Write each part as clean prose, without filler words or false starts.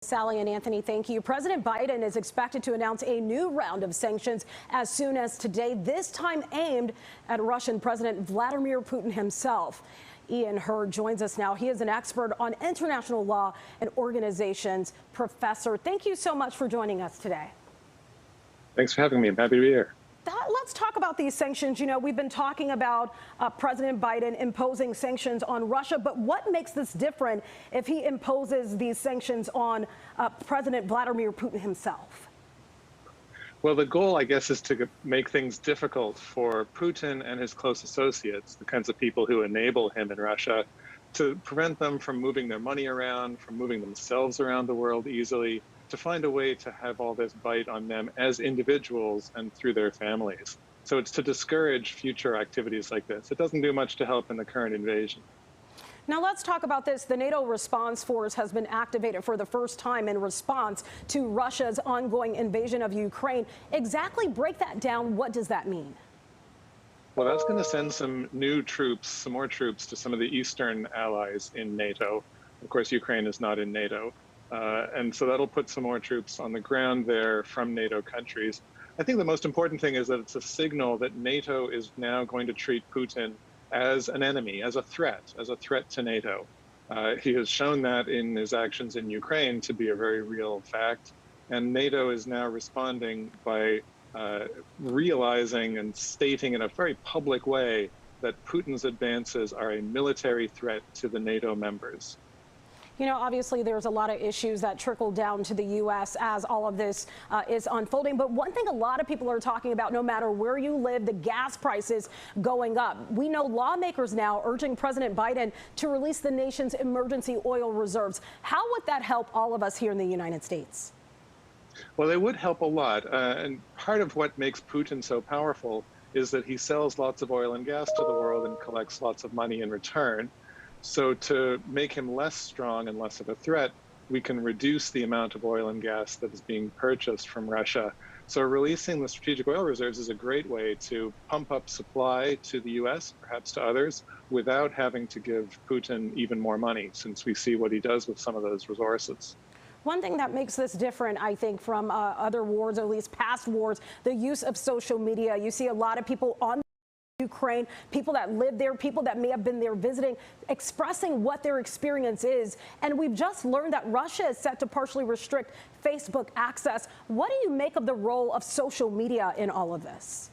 Sally and Anthony, thank you. President Biden is expected to announce a new round of sanctions as soon as today, this time aimed at Russian President Vladimir Putin himself. Ian Hurd joins us now. He is an expert on international law and organizations. Professor, thank you so much for joining us today. Thanks for having me. I'm happy to be here. Let's talk about these sanctions. You know, we've been talking about President Biden imposing sanctions on Russia, but what makes this different if he imposes these sanctions on President Vladimir Putin himself? Well, the goal, I guess, is to make things difficult for Putin and his close associates, the kinds of people who enable him in Russia, to prevent them from moving their money around, from moving themselves around the world easily, to find a way to have all this bite on them as individuals and through their families. So it's to discourage future activities like this. It doesn't do much to help in the current invasion. Now let's talk about this. The NATO response force has been activated for the first time in response to Russia's ongoing invasion of Ukraine. Exactly break that down. What does that mean? Well, that's going to send some new troops, some more troops to some of the Eastern allies in NATO. Of course, Ukraine is not in NATO. And so that'll put some more troops on the ground there from NATO countries. I think the most important thing is that it's a signal that NATO is now going to treat Putin as an enemy, as a threat to NATO. He has shown that in his actions in Ukraine to be a very real fact. And NATO is now responding by realizing and stating in a very public way that Putin's advances are a military threat to the NATO members. You know, obviously, there's a lot of issues that trickle down to the U.S. as all of this is unfolding. But one thing a lot of people are talking about, no matter where you live, the gas prices going up. We know lawmakers now urging President Biden to release the nation's emergency oil reserves. How would that help all of us here in the United States? Well, it would help a lot. And part of what makes Putin so powerful is that he sells lots of oil and gas to the world and collects lots of money in return. So to make him less strong and less of a threat, we can reduce the amount of oil and gas that is being purchased from Russia. So releasing the strategic oil reserves is a great way to pump up supply to the US, perhaps to others, without having to give Putin even more money, since we see what he does with some of those resources. One thing that makes this different, I think, from other wars, or at least past wars, the use of social media. You see a lot of people on Ukraine, people that live there, people that may have been there visiting, expressing what their experience is. And we've just learned that Russia is set to partially restrict Facebook access. What do you make of the role of social media in all of this?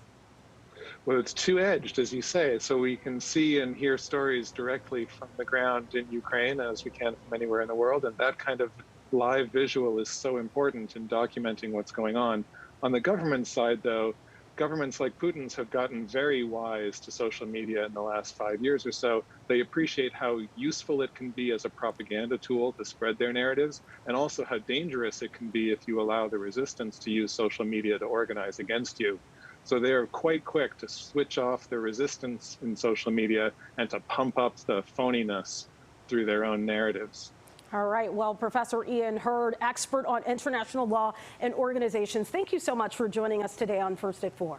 Well, it's two-edged, as you say. So we can see and hear stories directly from the ground in Ukraine, as we can from anywhere in the world. And that kind of live visual is so important in documenting what's going on. On the government side, though, governments like Putin's have gotten very wise to social media in the last 5 years or so. They appreciate how useful it can be as a propaganda tool to spread their narratives, and also how dangerous it can be if you allow the resistance to use social media to organize against you. So they're quite quick to switch off the resistance in social media and to pump up the phoniness through their own narratives. All right. Well, Professor Ian Hurd, expert on international law and organizations, thank you so much for joining us today on First at 4.